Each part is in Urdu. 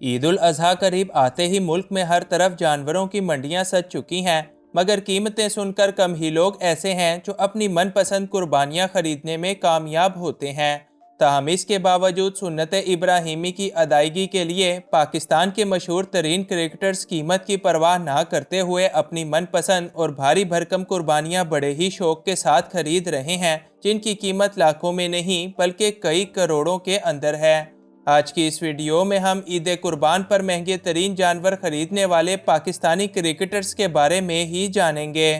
عید الاضحیٰ قریب آتے ہی ملک میں ہر طرف جانوروں کی منڈیاں سج چکی ہیں، مگر قیمتیں سن کر کم ہی لوگ ایسے ہیں جو اپنی من پسند قربانیاں خریدنے میں کامیاب ہوتے ہیں۔ تاہم اس کے باوجود سنت ابراہیمی کی ادائیگی کے لیے پاکستان کے مشہور ترین کرکٹرز قیمت کی پرواہ نہ کرتے ہوئے اپنی من پسند اور بھاری بھرکم قربانیاں بڑے ہی شوق کے ساتھ خرید رہے ہیں، جن کی قیمت لاکھوں میں نہیں بلکہ کئی کروڑوں کے اندر ہے۔ آج کی اس ویڈیو میں ہم عید قربان پر مہنگے ترین جانور خریدنے والے پاکستانی کرکٹرز کے بارے میں ہی جانیں گے۔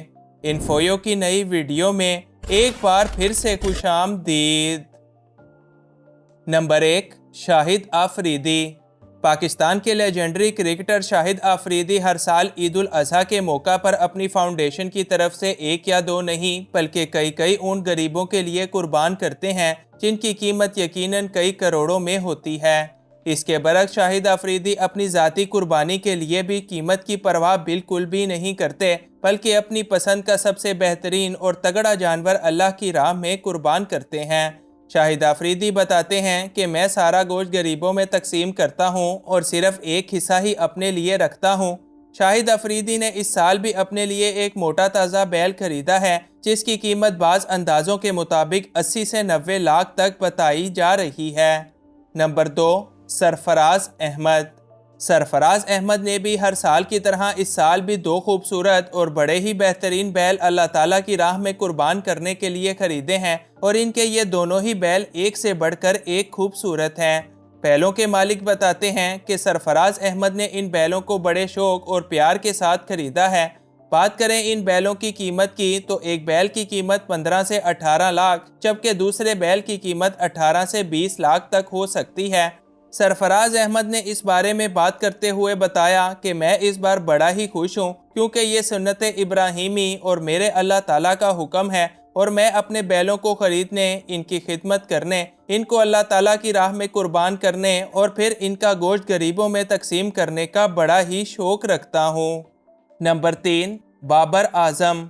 انفویو کی نئی ویڈیو میں ایک بار پھر سے خوش آمدید۔ نمبر 1، شاہد آفریدی۔ پاکستان کے لیجنڈری کرکٹر شاہد آفریدی ہر سال عید الاضحیٰ کے موقع پر اپنی فاؤنڈیشن کی طرف سے ایک یا دو نہیں بلکہ کئی اونٹ غریبوں کے لیے قربان کرتے ہیں، جن کی قیمت یقیناً کئی کروڑوں میں ہوتی ہے۔ اس کے برعکس شاہد آفریدی اپنی ذاتی قربانی کے لیے بھی قیمت کی پرواہ بالکل بھی نہیں کرتے، بلکہ اپنی پسند کا سب سے بہترین اور تگڑا جانور اللہ کی راہ میں قربان کرتے ہیں۔ شاہد آفریدی بتاتے ہیں کہ میں سارا گوشت غریبوں میں تقسیم کرتا ہوں اور صرف ایک حصہ ہی اپنے لیے رکھتا ہوں۔ شاہد آفریدی نے اس سال بھی اپنے لیے ایک موٹا تازہ بیل خریدا ہے، جس کی قیمت بعض اندازوں کے مطابق 80 سے 90 لاکھ تک بتائی جا رہی ہے۔ نمبر 2، سرفراز احمد۔ سرفراز احمد نے بھی ہر سال کی طرح اس سال بھی دو خوبصورت اور بڑے ہی بہترین بیل اللہ تعالیٰ کی راہ میں قربان کرنے کے لیے خریدے ہیں، اور ان کے یہ دونوں ہی بیل ایک سے بڑھ کر ایک خوبصورت ہیں۔ بیلوں کے مالک بتاتے ہیں کہ سرفراز احمد نے ان بیلوں کو بڑے شوق اور پیار کے ساتھ خریدا ہے۔ بات کریں ان بیلوں کی قیمت کی تو ایک بیل کی قیمت 15 سے 18 لاکھ جبکہ دوسرے بیل کی قیمت 18 سے 20 لاکھ تک ہو سکتی ہے۔ سرفراز احمد نے اس بارے میں بات کرتے ہوئے بتایا کہ میں اس بار بڑا ہی خوش ہوں، کیونکہ یہ سنت ابراہیمی اور میرے اللہ تعالیٰ کا حکم ہے، اور میں اپنے بیلوں کو خریدنے، ان کی خدمت کرنے، ان کو اللہ تعالیٰ کی راہ میں قربان کرنے اور پھر ان کا گوشت غریبوں میں تقسیم کرنے کا بڑا ہی شوق رکھتا ہوں۔ Number 3، Babar Azam.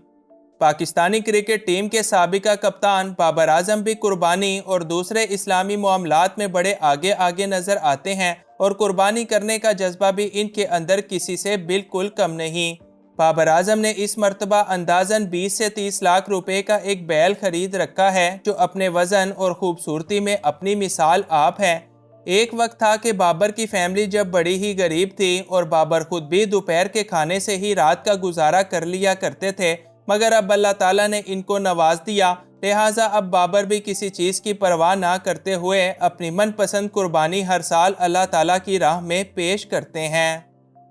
Pakistani cricket team کے سابقہ کپتان بابر اعظم بھی قربانی اور دوسرے اسلامی معاملات میں بڑے آگے نظر آتے ہیں، اور قربانی کرنے کا جذبہ بھی ان کے اندر کسی سے بالکل کم نہیں۔ بابر اعظم نے اس مرتبہ اندازاً 20 سے 30 لاکھ روپے کا ایک بیل خرید رکھا ہے، جو اپنے وزن اور خوبصورتی میں اپنی مثال آپ ہے۔ ایک وقت تھا کہ بابر کی فیملی جب بڑی ہی غریب تھی اور بابر خود بھی دوپہر کے کھانے سے ہی رات کا گزارا کر لیا کرتے تھے، مگر اب اللہ تعالیٰ نے ان کو نواز دیا، لہٰذا اب بابر بھی کسی چیز کی پرواہ نہ کرتے ہوئے اپنی من پسند قربانی ہر سال اللہ تعالیٰ کی راہ میں پیش کرتے ہیں۔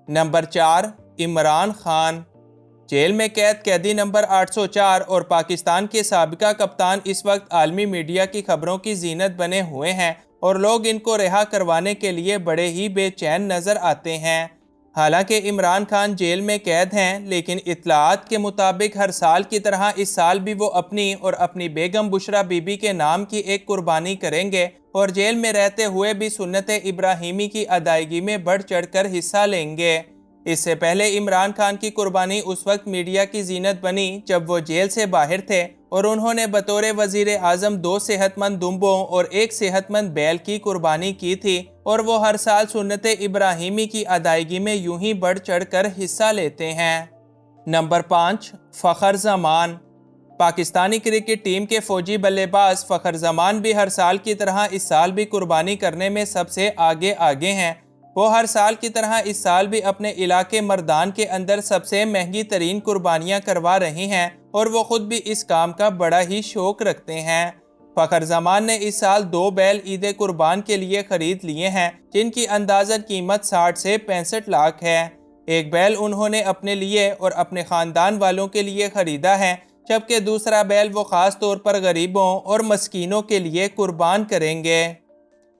نمبر 4، عمران خان۔ جیل میں قید قیدی نمبر 804 اور پاکستان کے سابقہ کپتان اس وقت عالمی میڈیا کی خبروں کی زینت بنے ہوئے ہیں، اور لوگ ان کو رہا کروانے کے لیے بڑے ہی بے چین نظر آتے ہیں۔ حالانکہ عمران خان جیل میں قید ہیں، لیکن اطلاعات کے مطابق ہر سال کی طرح اس سال بھی وہ اپنی اور اپنی بیگم بشرا بی بی کے نام کی ایک قربانی کریں گے، اور جیل میں رہتے ہوئے بھی سنت ابراہیمی کی ادائیگی میں بڑھ چڑھ کر حصہ لیں گے۔ اس سے پہلے عمران خان کی قربانی اس وقت میڈیا کی زینت بنی جب وہ جیل سے باہر تھے، اور انہوں نے بطور وزیر اعظم 2 صحت مند دمبوں اور ایک صحت مند بیل کی قربانی کی تھی، اور وہ ہر سال سنت ابراہیمی کی ادائیگی میں یوں ہی بڑھ چڑھ کر حصہ لیتے ہیں۔ نمبر 5، فخر زمان۔ پاکستانی کرکٹ ٹیم کے فوجی بلے باز فخر زمان بھی ہر سال کی طرح اس سال بھی قربانی کرنے میں سب سے آگے ہیں۔ وہ ہر سال کی طرح اس سال بھی اپنے علاقے مردان کے اندر سب سے مہنگی ترین قربانیاں کروا رہے ہیں، اور وہ خود بھی اس کام کا بڑا ہی شوق رکھتے ہیں۔ فخر زمان نے اس سال 2 بیل عید قربان کے لیے خرید لیے ہیں، جن کی اندازاً قیمت 60 سے 65 لاکھ ہے۔ ایک بیل انہوں نے اپنے لیے اور اپنے خاندان والوں کے لیے خریدا ہے، جبکہ دوسرا بیل وہ خاص طور پر غریبوں اور مسکینوں کے لیے قربان کریں گے۔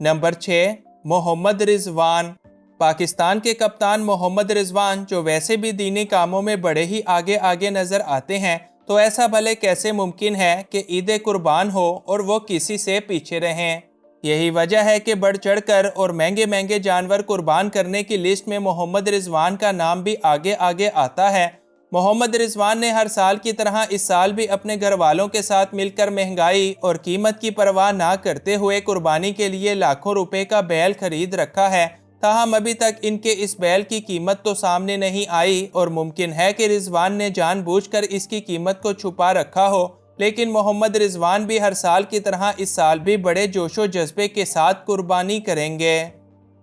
نمبر 6، محمد رضوان۔ پاکستان کے کپتان محمد رضوان، جو ویسے بھی دینی کاموں میں بڑے ہی آگے نظر آتے ہیں، تو ایسا بھلے کیسے ممکن ہے کہ عید قربان ہو اور وہ کسی سے پیچھے رہیں؟ یہی وجہ ہے کہ بڑھ چڑھ کر اور مہنگے جانور قربان کرنے کی لسٹ میں محمد رضوان کا نام بھی آگے آتا ہے۔ محمد رضوان نے ہر سال کی طرح اس سال بھی اپنے گھر والوں کے ساتھ مل کر مہنگائی اور قیمت کی پرواہ نہ کرتے ہوئے قربانی کے لیے لاکھوں روپے کا بیل خرید رکھا ہے، تاہم ابھی تک ان کے اس بیل کی قیمت تو سامنے نہیں آئی اور ممکن ہے کہ رضوان نے جان بوجھ کر اس کی قیمت کو چھپا رکھا ہو، لیکن محمد رضوان بھی ہر سال کی طرح اس سال بھی بڑے جوش و جذبے کے ساتھ قربانی کریں گے۔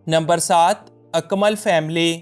نمبر 7، اکمل فیملی۔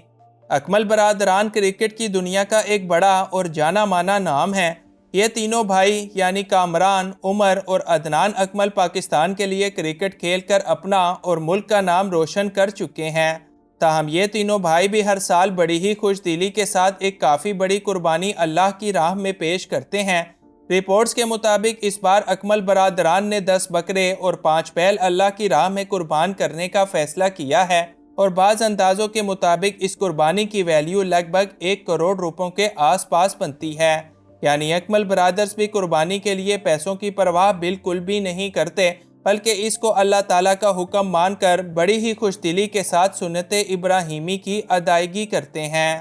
اکمل برادران کرکٹ کی دنیا کا ایک بڑا اور جانا مانا نام ہے۔ یہ تینوں بھائی یعنی کامران، عمر اور عدنان اکمل پاکستان کے لیے کرکٹ کھیل کر اپنا اور ملک کا نام روشن کر چکے ہیں۔ تاہم یہ تینوں بھائی بھی ہر سال بڑی ہی خوش دلی کے ساتھ ایک کافی بڑی قربانی اللہ کی راہ میں پیش کرتے ہیں۔ رپورٹس کے مطابق اس بار اکمل برادران نے 10 بکرے اور 5 بیل اللہ کی راہ میں قربان کرنے کا فیصلہ کیا ہے، اور بعض اندازوں کے مطابق اس قربانی کی ویلیو لگ بھگ 1 کروڑ روپوں کے آس پاس بنتی ہے۔ یعنی اکمل برادرز بھی قربانی کے لیے پیسوں کی پرواہ بالکل بھی نہیں کرتے، بلکہ اس کو اللہ تعالیٰ کا حکم مان کر بڑی ہی خوش دلی کے ساتھ سنت ابراہیمی کی ادائیگی کرتے ہیں۔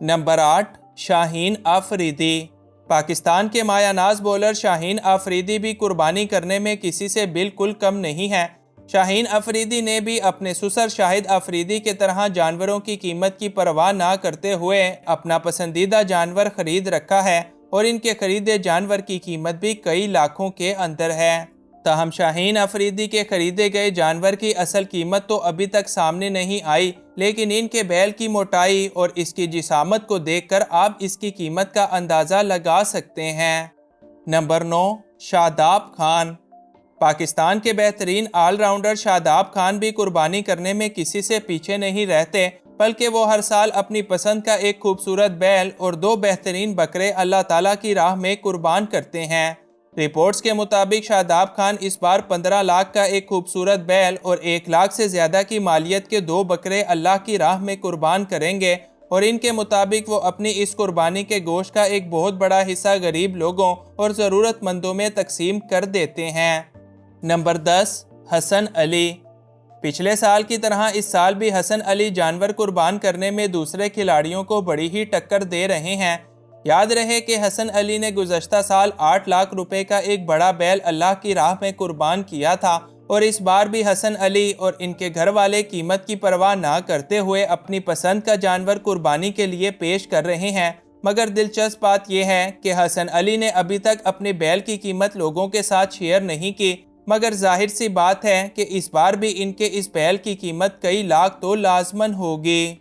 نمبر 8، شاہین آفریدی۔ پاکستان کے مایہ ناز بولر شاہین آفریدی بھی قربانی کرنے میں کسی سے بالکل کم نہیں ہے۔ شاہین آفریدی نے بھی اپنے سسر شاہد آفریدی کے طرح جانوروں کی قیمت کی پرواہ نہ کرتے ہوئے اپنا پسندیدہ جانور خرید رکھا ہے، اور ان کے خریدے جانور کی قیمت بھی کئی لاکھوں کے اندر ہے۔ تاہم شاہین آفریدی کے خریدے گئے جانور کی اصل قیمت تو ابھی تک سامنے نہیں آئی، لیکن ان کے بیل کی موٹائی اور اس کی جسامت کو دیکھ کر آپ اس کی قیمت کا اندازہ لگا سکتے ہیں۔ نمبر 9، شاداب خان۔ پاکستان کے بہترین آل راؤنڈر شاداب خان بھی قربانی کرنے میں کسی سے پیچھے نہیں رہتے، بلکہ وہ ہر سال اپنی پسند کا ایک خوبصورت بیل اور 2 بہترین بکرے اللہ تعالیٰ کی راہ میں قربان کرتے ہیں۔ رپورٹس کے مطابق شاداب خان اس بار 15 لاکھ کا ایک خوبصورت بیل اور 1 لاکھ سے زیادہ کی مالیت کے 2 بکرے اللہ کی راہ میں قربان کریں گے، اور ان کے مطابق وہ اپنی اس قربانی کے گوشت کا ایک بہت بڑا حصہ غریب لوگوں اور ضرورت مندوں میں تقسیم کر دیتے ہیں۔ نمبر 10، حسن علی۔ پچھلے سال کی طرح اس سال بھی حسن علی جانور قربان کرنے میں دوسرے کھلاڑیوں کو بڑی ہی ٹکر دے رہے ہیں۔ یاد رہے کہ حسن علی نے گزشتہ سال 8 لاکھ روپے کا ایک بڑا بیل اللہ کی راہ میں قربان کیا تھا، اور اس بار بھی حسن علی اور ان کے گھر والے قیمت کی پرواہ نہ کرتے ہوئے اپنی پسند کا جانور قربانی کے لیے پیش کر رہے ہیں۔ مگر دلچسپ بات یہ ہے کہ حسن علی نے ابھی تک اپنے بیل کی قیمت لوگوں کے ساتھ شیئر نہیں کی، مگر ظاہر سی بات ہے کہ اس بار بھی ان کے اس بیل کی قیمت کئی لاکھ تو لازماً ہوگی۔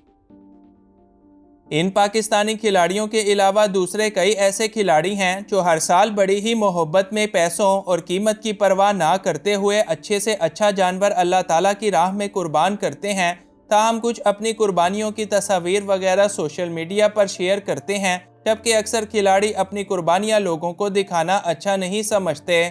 ان پاکستانی کھلاڑیوں کے علاوہ دوسرے کئی ایسے کھلاڑی ہیں جو ہر سال بڑی ہی محبت میں پیسوں اور قیمت کی پرواہ نہ کرتے ہوئے اچھے سے اچھا جانور اللہ تعالیٰ کی راہ میں قربان کرتے ہیں۔ تاہم کچھ اپنی قربانیوں کی تصاویر وغیرہ سوشل میڈیا پر شیئر کرتے ہیں، جبکہ اکثر کھلاڑی اپنی قربانیاں لوگوں کو دکھانا اچھا نہیں سمجھتے۔